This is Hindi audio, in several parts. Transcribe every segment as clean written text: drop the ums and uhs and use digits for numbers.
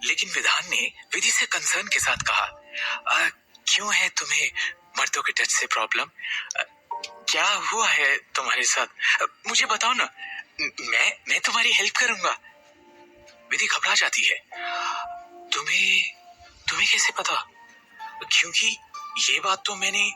लेकिन विधान ने विधि से कंसर्न के साथ कहा, क्यों है तुम्हें मर्दों के टच से प्रॉब्लम? क्या हुआ है तुम्हारे साथ? मुझे बताओ ना, मैं तुम्हारी हेल्प करूंगा। विधि घबरा जाती है। तुम्हें तुम्हें कैसे पता? क्योंकि ये बात तो मैंने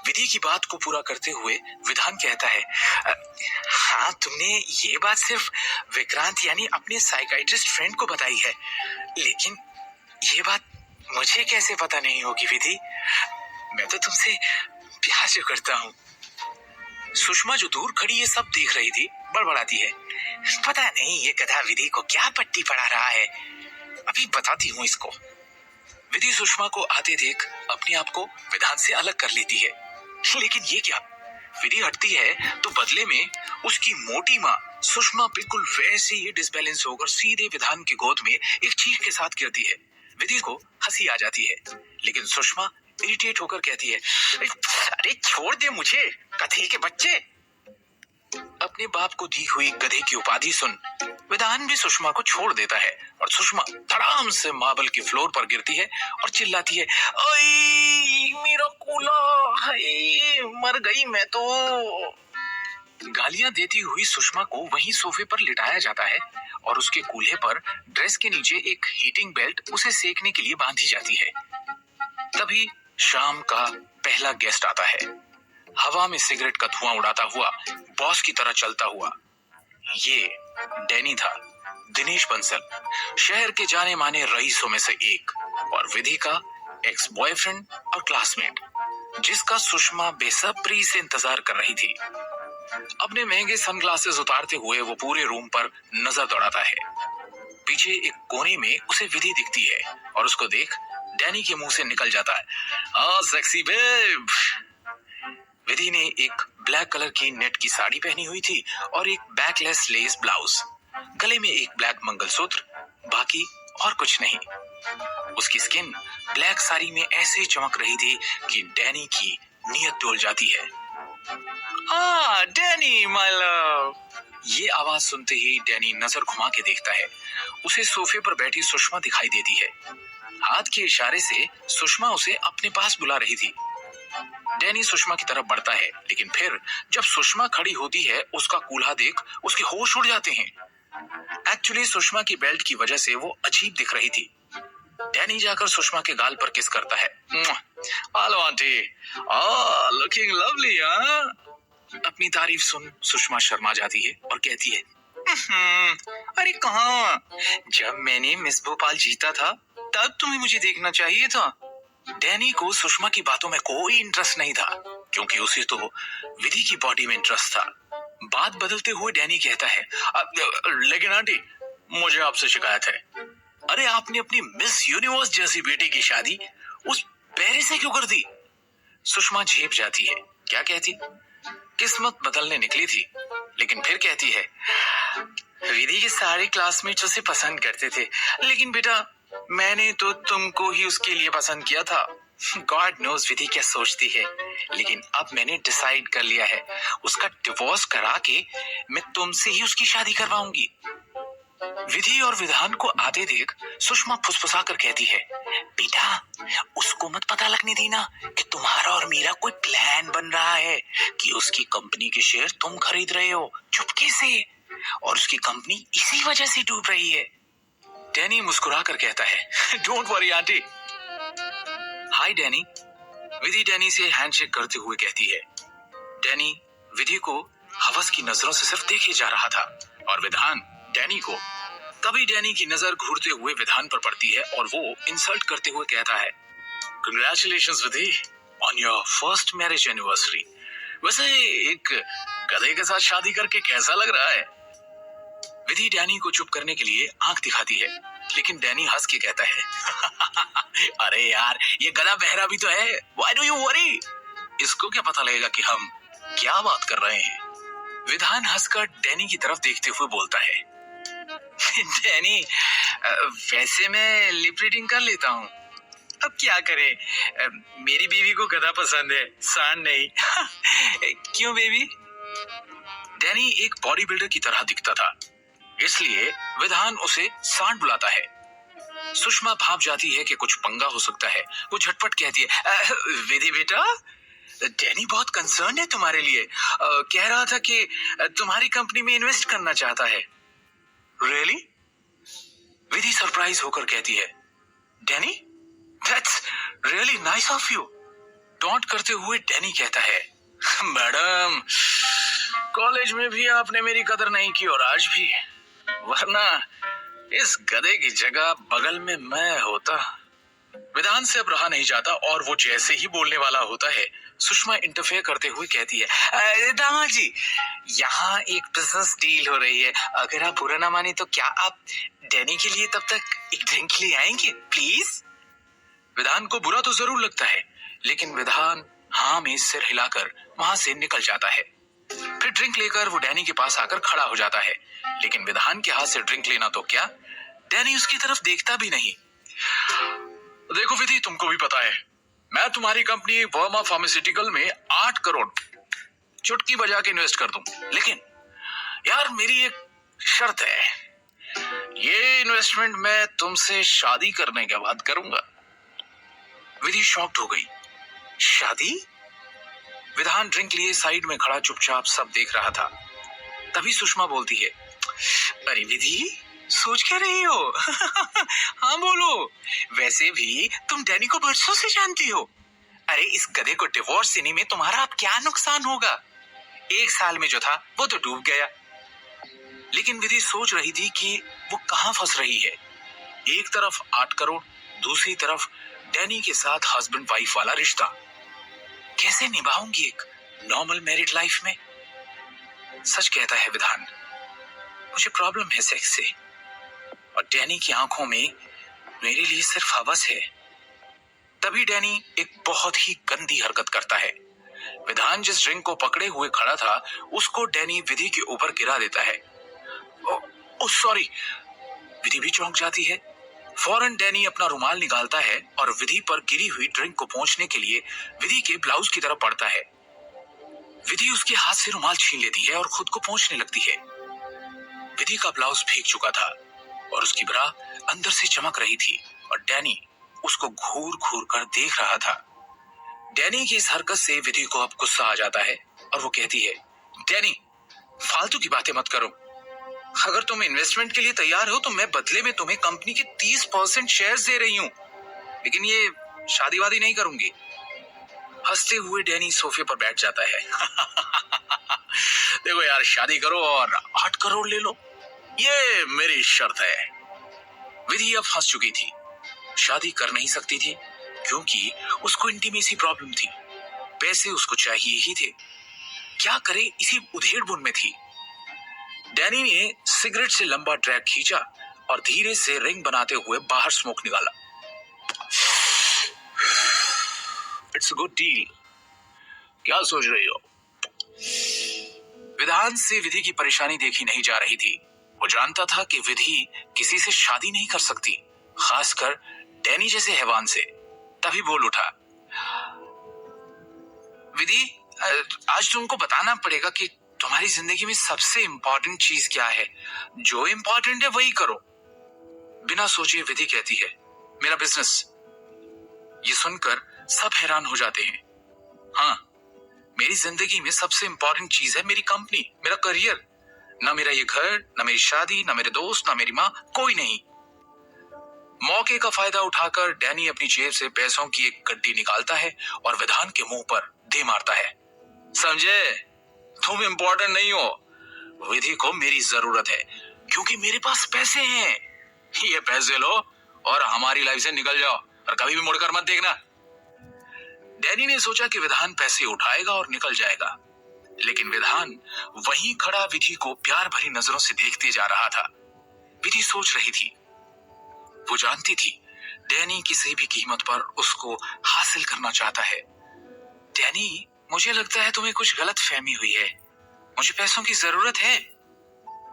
विधि की बात को पूरा करते हुए विधान कहता है, हाँ तुमने ये बात सिर्फ विक्रांत यानी अपने साइकाइट्रिस्ट फ्रेंड को बताई है, लेकिन ये बात मुझे कैसे पता नहीं होगी विधि? मैं तो तुमसे प्यार जो करता हूँ। सुषमा जो दूर खड़ी ये सब देख रही थी बड़बड़ाती है, पता नहीं ये गधा विधि को क्या पट्टी पढ़ा रहा है, अभी बताती हूँ इसको। विधि सुषमा को आते देख अपने आप को विधान से अलग कर लेती है, लेकिन ये क्या, विधि हटती है तो बदले में उसकी मोटी माँ सुषमा बिल्कुल वैसे ही डिसबैलेंस होकर सीधे विधान की गोद में एक चीख के साथ गिरती है। विधि को हंसी आ जाती है, लेकिन सुषमा इरिटेट होकर कहती है, अरे छोड़ दे मुझे गधे के बच्चे। अपने बाप को दी हुई गधे की उपाधि सुन विधान भी सुषमा को छोड़ देता है और सुषमा धड़ाम से मार्बल की फ्लोर पर गिरती है और चिल्लाती है, ओए मेरा कूला, हाय मर गई मैं तो। गालियां देती हुई सुषमा को वहीं सोफे पर लिटाया जाता है और उसके कूल्हे पर ड्रेस के नीचे एक हीटिंग बेल्ट उसे सेकने के लिए बांधी जाती है। तभी शाम का पहला गेस्ट आता है, हवा में सिगरेट का धुआं उड़ाता हुआ, बॉस की तरह चलता हुआ। ये डैनी था, दिनेश बंसल, शहर के जाने माने रईसों में से एक और विधि का एक्स बॉयफ्रेंड और क्लासमेट, जिसका सुषमा बेसब्री से इंतजार कर रही थी। अपने महंगे सनग्लासेस उतारते हुए वो पूरे रूम पर नजर दौड़ाता है। पीछे एक कोने में उसे विधि दिखती है और उसको देख डैनी के मुंह से निकल जाता है, सेक्सी बेब। विधि ने एक ब्लैक कलर की नेट की साड़ी पहनी हुई थी और एक बैकलेस लेस ब्लाउज, गले में एक ब्लैक मंगलसूत्र, बाकी और कुछ नहीं। उसकी स्किन ब्लैक साड़ी में ऐसे चमक रही थी कि डैनी की नीयत डोल जाती है। Danny my love. ये आवाज सुनते ही डैनी नजर घुमा के देखता है। उसे सोफे पर बैठी सुषमा दिखाई देती है। हाथ के इशारे से सुषमा उसे अपने पास बुला रही थी। डैनी सुषमा की तरफ बढ़ता है, लेकिन फिर जब सुषमा खड़ी होती है उसका कूल्हा देख उसके होश उड़ जाते हैं। एक्चुअली सुषमा की बेल्ट की वजह से वो अजीब दिख रही थी। डैनी जाकर सुषमा के गाल पर किस करता है। Hello aunty, looking lovely. अपनी तारीफ सुन सुषमा शर्मा जाती है और कहती है, अरे कहाँ, जब मैंने मिस भोपाल जीता था तब तुम्हें मुझे देखना चाहिए था। डैनी को सुषमा की बातों में कोई इंटरेस्ट नहीं था, क्योंकि उसे तो विधि की बॉडी में इंटरेस्ट था। बात बदलते हुए डैनी कहता है, लेकिन आंटी मुझे आपसे शिकायत है, अरे आपने अपनी मिस यूनिवर्स जैसी बेटी की शादी उस पैरे से क्यों कर दी? सुषमा झेप जाती है, क्या कहती, किस्मत बदलने निकली थी, लेकिन फिर कहती है, विधि के सारे क्लासमेट्स उसे पसंद करते थे, लेकिन बेटा मैंने तो तुमको ही उसके लिए पसंद किया था। गॉड नोज विधि क्या सोचती है, लेकिन अब मैंने डिसाइड कर लिया है, उसका डिवोर्स करा के मैं तुमसे ही उसकी शादी करवाऊंगी। विधि और विधान को आते देख सुषमा फुसफुसा कर कहती है, बेटा उसको मत पता लगने देना कि तुम्हारा और मेरा कोई प्लान बन रहा है कि उसकी कंपनी के शेयर तुम खरीद रहे हो चुपके से, और उसकी कंपनी इसी वजह से डूब रही है। डैनी मुस्कुरा कर कहता है, don't worry aunty. Hi Danny. Vidhi Danny से हैंडशेक करते हुए कहती है। डैनी विधि को हवस की नजरों से सिर्फ देखे जा रहा था और विधान डैनी को। तभी डैनी की नजर घूरते हुए विधान पर पड़ती है और वो इंसल्ट करते हुए कहता है, congratulations Vidhi on your first marriage anniversary. वैसे एक गधे के साथ शादी करके कैसा लग रहा है? विधि डैनी को चुप करने के लिए आंख दिखाती है, लेकिन डैनी हंस के कहता है, अरे यार ये गधा बहरा भी तो है, व्हाई डू यू वरी? इसको क्या पता लगेगा कि हम क्या बात कर रहे हैं? विधान हंसकर डैनी की तरफ देखते हुए बोलता है, डैनी वैसे मैं लिप रीडिंग कर लेता हूँ, अब क्या करे, मेरी बीवी को गधा पसंद है, सांड नहीं। क्यों बेबी? डैनी एक बॉडी बिल्डर की तरह दिखता था, इसलिए विधान उसे सांड बुलाता है। सुषमा भाप जाती है कि कुछ पंगा हो सकता है। वो झटपट कहती है, विधि बेटा, डैनी बहुत कंसर्न है तुम्हारे लिए। कह रहा था कि तुम्हारी कंपनी में इन्वेस्ट करना चाहता है। रियली? विधि सरप्राइज होकर कहती है, Danny, that's really nice of you. Taunt करते हुए डैनी कहता है, मैडम, कॉलेज में भी आपने मेरी कदर नहीं की और आज भी, वरना इस गधे की जगह बगल में मैं होता। विधान से अब रहा नहीं जाता और वो जैसे ही बोलने वाला होता है, सुषमा इंटरफेयर करते हुए कहती है, दामाद जी, यहाँ एक बिजनेस डील हो रही है। अगर आप बुरा ना माने तो क्या आप डैनी के लिए तब तक एक ड्रिंक ले आएंगे प्लीज? विधान को बुरा तो जरूर लगता है, लेकिन विधान हाँ में सिर हिलाकर वहां से निकल जाता है। फिर ड्रिंक लेकर वो डैनी के पास आकर खड़ा हो जाता है, लेकिन विधान के हाथ से ड्रिंक लेना तो क्या, डैनी उसकी तरफ देखता भी नहीं। देखो विधि, तुमको भी पता है, मैं तुम्हारी कंपनी वर्मा फार्मास्यूटिकल में 8 करोड़ चुटकी बजा के इन्वेस्ट कर दूं, लेकिन यार मेरी एक शर्त है, ये इन्वेस्टमेंट मैं तुमसे शादी करने के बाद करूंगा। विधि शॉक्ड हो गई। शादी? विधान ड्रिंक लिए साइड में खड़ा चुपचाप सब देख रहा था। तभी सुषमा बोलती है, अरे विधि, सोच क्या रही हो? हाँ बोलो, वैसे भी तुम डैनी को बरसों से जानती हो। अरे इस गधे को डिवोर्स देने में तुम्हारा अब क्या नुकसान होगा? 1 साल में जो था वो तो डूब गया। लेकिन विधि सोच रही थी कि वो कहां फंस रही है। एक तरफ 8 करोड़, दूसरी तरफ डैनी के साथ हस्बैंड वाइफ वाला रिश्ता। कैसे निभाऊंगी एक नॉर्मल मैरिड लाइफ में? सच कहता है विधान, मुझे प्रॉब्लम है सेक्स से, और डैनी की आंखों में मेरे लिए सिर्फ हवस है। तभी डैनी एक बहुत ही गंदी हरकत करता है। विधान जिस ड्रिंक को पकड़े हुए खड़ा था, उसको डैनी विधि के ऊपर गिरा देता है। ओ सॉरी। विधि भी चौंक जाती है। फौरन डैनी अपना रुमाल निकालता है और विधि पर गिरी हुई ड्रिंक को पोंछने के लिए विधि के ब्लाउज की तरफ बढ़ता है। विधि उसके हाथ से रुमाल छीन लेती है और खुद को पोंछने लगती है। विधि का ब्लाउज भीग चुका था और उसकी ब्रा अंदर से चमक रही थी, और डैनी उसको घूर घूर कर देख रहा था। डैनी की इस हरकत से विधि को अब गुस्सा आ जाता है और वो कहती है, डैनी, फालतू की बातें मत करो। अगर तुम इन्वेस्टमेंट के लिए तैयार हो तो मैं बदले में तुम्हें कंपनी के 30% शेयर्स दे रही हूं, लेकिन ये शादी वादी नहीं करूंगी। हंसते हुए डैनी सोफे पर बैठ जाता है। देखो यार, शादी करो और 8 करोड़ ले लो, ये मेरी शर्त है। विधि अब फंस चुकी थी। शादी कर नहीं सकती थी क्योंकि उसको इंटीमेसी प्रॉब्लम थी। पैसे उसको चाहिए ही थे। क्या करे, इसी उधेड़-बुन में थी। डैनी ने सिगरेट से लंबा ड्रैग खींचा और धीरे से रिंग बनाते हुए बाहर स्मोक निकाला। It's a good deal. क्या सोच रही हो? विधान से विधि की परेशानी देखी नहीं जा रही थी। वो जानता था कि विधि किसी से शादी नहीं कर सकती, खासकर डैनी जैसे हैवान से। तभी बोल उठा, विधि, आज तुमको बताना पड़ेगा कि तुम्हारी जिंदगी में सबसे इंपॉर्टेंट चीज क्या है। जो इंपॉर्टेंट है वही करो। बिना सोचे विधि कहती है, मेरा बिजनेस। ये सुनकर सब हैरान हो जाते हैं। हाँ, मेरी जिंदगी में सबसे इंपॉर्टेंट चीज है मेरी कंपनी, मेरा करियर। ना मेरा ये घर, ना मेरी शादी, ना मेरे दोस्त, ना मेरी माँ, कोई नहीं। मौके का फायदा उठाकर डैनी अपनी जेब से पैसों की एक गड्डी निकालता है और विधान के मुंह पर दे मारता है। समझे? तुम इंपॉर्टेंट नहीं हो, विधि को मेरी जरूरत है क्योंकि मेरे पास पैसे हैं। ये पैसे लो और हमारी लाइफ से निकल जाओ और कभी भी मुड़कर मत देखना। डैनी ने सोचा कि विधान पैसे उठाएगा और निकल जाएगा, लेकिन विधान वहीं खड़ा विधि को प्यार भरी नजरों से देखते जा रहा था। विधि सोच रही थी, वो जानती थी डैनी किसी भी कीमत पर उसको हासिल करना चाहता है। डैनी, मुझे लगता है तुम्हें कुछ गलत फहमी हुई है। मुझे पैसों की जरूरत है।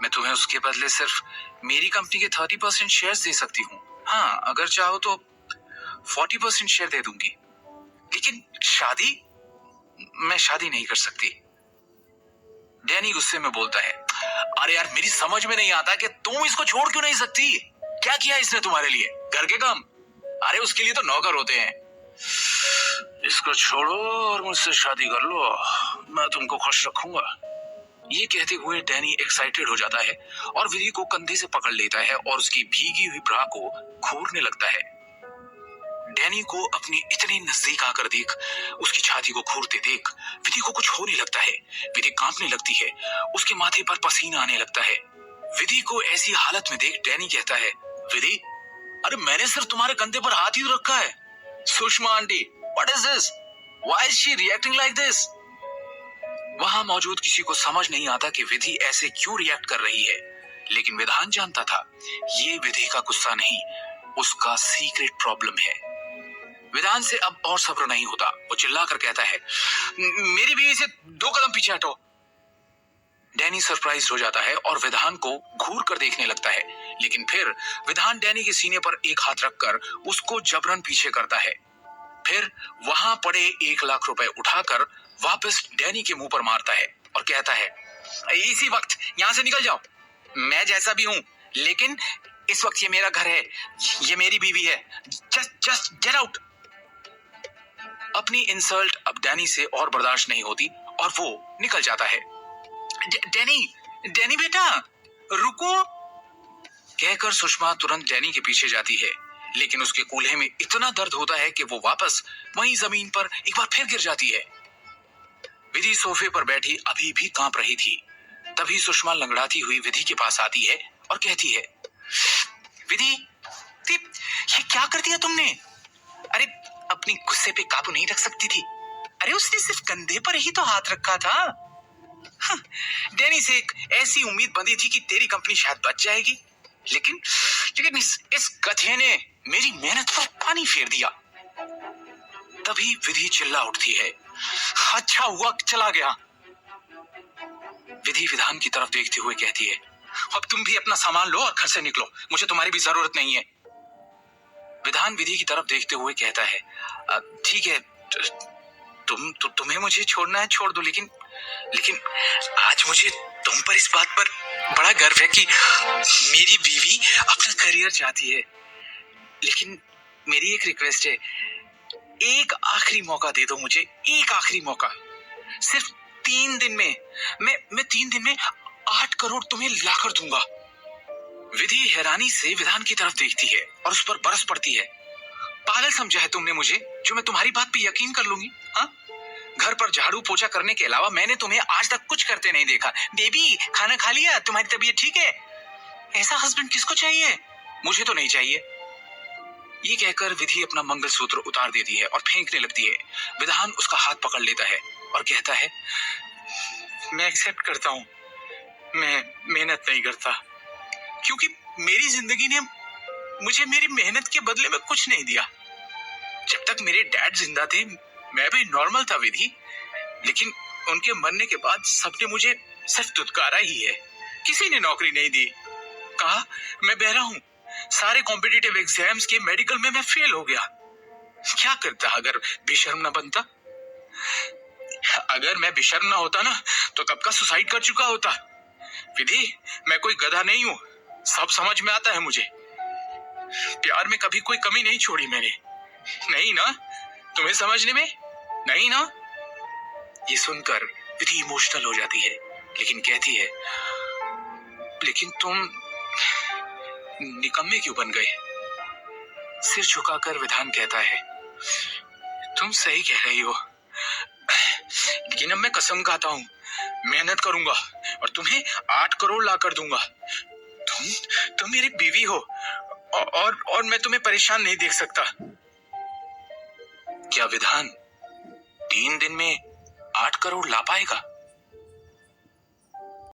मैं तुम्हें उसके बदले सिर्फ मेरी कंपनी के 30% शेयर्स दे सकती हूँ। हाँ, अगर चाहो तो 40% शेयर दे दूंगी, लेकिन शादी, मैं शादी नहीं कर सकती। डैनी गुस्से में बोलता है, अरे यार, मेरी समझ में नहीं आता कि तुम इसको छोड़ क्यों नहीं सकती। क्या किया इसने तुम्हारे लिए? घर के काम? अरे उसके लिए तो नौकर होते हैं। इसको छोड़ो और मुझसे शादी कर लो, मैं तुमको खुश रखूंगा। ये कहते हुए डैनी एक्साइटेड हो जाता है और विधि को कंधे से पकड़ लेता है और उसकी भीगी हुई ब्रा को घूरने लगता है। डैनी को अपने इतने नजदीक आकर देख, उसकी छाती को घूरते देख विधि को कुछ होने लगता है। विधि कांपने लगती है, उसके माथे पर पसीना आने लगता है। विधि को ऐसी हालत में देख डैनी कहता है, विधि, अरे मैंने सिर्फ तुम्हारे कंधे पर हाथ ही तो रखा है। Sushma aunty, what is this? Why is she reacting like this? वहां मौजूद किसी को समझ नहीं आता कि विधि ऐसे क्यों रिएक्ट कर रही है, लेकिन विधान जानता था ये विधि का गुस्सा नहीं, उसका सीक्रेट प्रॉब्लम है। विधान से अब और सब्र नहीं होता। वो चिल्लाकर कहता है, मेरी बीवी से 2 कदम पीछे हटो। डैनी सरप्राइज हो जाता है और विधान को घूर कर देखने लगता है, लेकिन फिर विधान डैनी के सीने पर एक हाथ रखकर उसको जबरन पीछे करता है। फिर वहां पड़े 1 लाख रुपए उठाकर वापस डैनी के मुंह पर मारता है और कहता है, इसी वक्त यहां से निकल जाओ। मैं जैसा भी हूं, लेकिन इस वक्त ये मेरा घर है, ये मेरी बीवी है। Just get out. अपनी इंसल्ट अब डैनी से और बर्दाश्त नहीं होती और वो निकल जाता है। डैनी बेटा, रुको, कहकर सुषमा तुरंत डैनी के पीछे जाती है, लेकिन उसके कूल्हे में इतना दर्द होता है कि वो वापस वहीं जमीन पर एक बार फिर गिर जाती है। विधि सोफे पर बैठी अभी भी कांप रही थी। तभी सुषमा लंगड़ाती हुई विधि के पास आती है और कहती है, विधि, ये क्या कर दिया तुमने? अरे अपनी गुस्से पे काबू नहीं रख सकती थी? अरे उसने सिर्फ कंधे पर ही तो हाथ रखा था। डैनी से एक ऐसी उम्मीद बंधी थी कि तेरी कंपनी शायद बच जाएगी, लेकिन इस गधे ने मेरी मेहनत पर पानी फेर दिया। तभी विधि चिल्ला उठती है, अच्छा हुआ चला गया। विधि विधान की तरफ देखते हुए कहती है, अब तुम भी अपना सामान लो और घर से निकलो, मुझे तुम्हारी भी जरूरत नहीं है। विधान विधि की तरफ देखते हुए कहता है, ठीक है, तुम्हें मुझे छोड़ना है छोड़ दो, लेकिन आज मुझे तुम पर इस बात पर बड़ा गर्व है कि मेरी बीवी अपना करियर चाहती है। लेकिन मेरी एक रिक्वेस्ट है, एक आखिरी मौका दे दो मुझे, एक आखिरी मौका। सिर्फ 3 दिन में मैं 3 दिन में 8 करोड़ तुम्हें लाकर दूंगा। विधि हैरानी से विधान की तरफ देखती है और उस पर बरस पड़ती है। पागल समझा है तुमने मुझे, जो मैं तुम्हारी बात पे यकीन कर लूंगी? हाँ, घर पर झाड़ू पोछा करने के अलावा मैंने तुम्हें आज तक कुछ करते नहीं देखा। बेबी, खाना खा लिया? तुम्हारी तबीयत ठीक है? ऐसा हस्बैंड किसको चाहिए? मुझे तो नहीं चाहिए। ये कहकर विधि अपना मंगलसूत्र उतार देती है और फेंकने लगती है। विधान उसका हाथ पकड़ लेता है और कहता है, मैं एक्सेप्ट करता हूं, मैं मेहनत नहीं करता, क्योंकि मेरी जिंदगी ने मुझे मेरी मेहनत के बदले में कुछ नहीं दिया। जब तक मेरे डैड जिंदा थे मैं भी नॉर्मल था विधि, लेकिन उनके मरने के बाद सबने मुझे सिर्फ दुत्कारा ही है, किसी ने नौकरी नहीं दी। कहा मैं बहरा हूं, सारे कॉम्पिटिटिव एग्जाम्स के मेडिकल में मैं फेल हो गया। क्या करता अगर बेशर्म ना बनता? अगर मैं बेशर्म ना होता ना तो कब का सुसाइड कर चुका होता। विधि, मैं कोई गधा नहीं हूं, सब समझ में आता है मुझे। प्यार में कभी कोई कमी नहीं छोड़ी मैंने। नहीं ना? तुम्हें समझने में नहीं ना? ये सुनकर विधि इमोशनल हो जाती है, लेकिन कहती है, लेकिन तुम निकम्मे क्यों बन गए? सिर झुकाकर विधान कहता है, तुम सही कह रही हो, लेकिन अब मैं कसम खाता हूं, मेहनत करूंगा और तुम्हें 8 करोड़ ला कर दूंगा। तुम मेरी बीवी हो और मैं तुम्हें परेशान नहीं देख सकता। क्या विधान 3 दिन में 8 करोड़ ला पाएगा?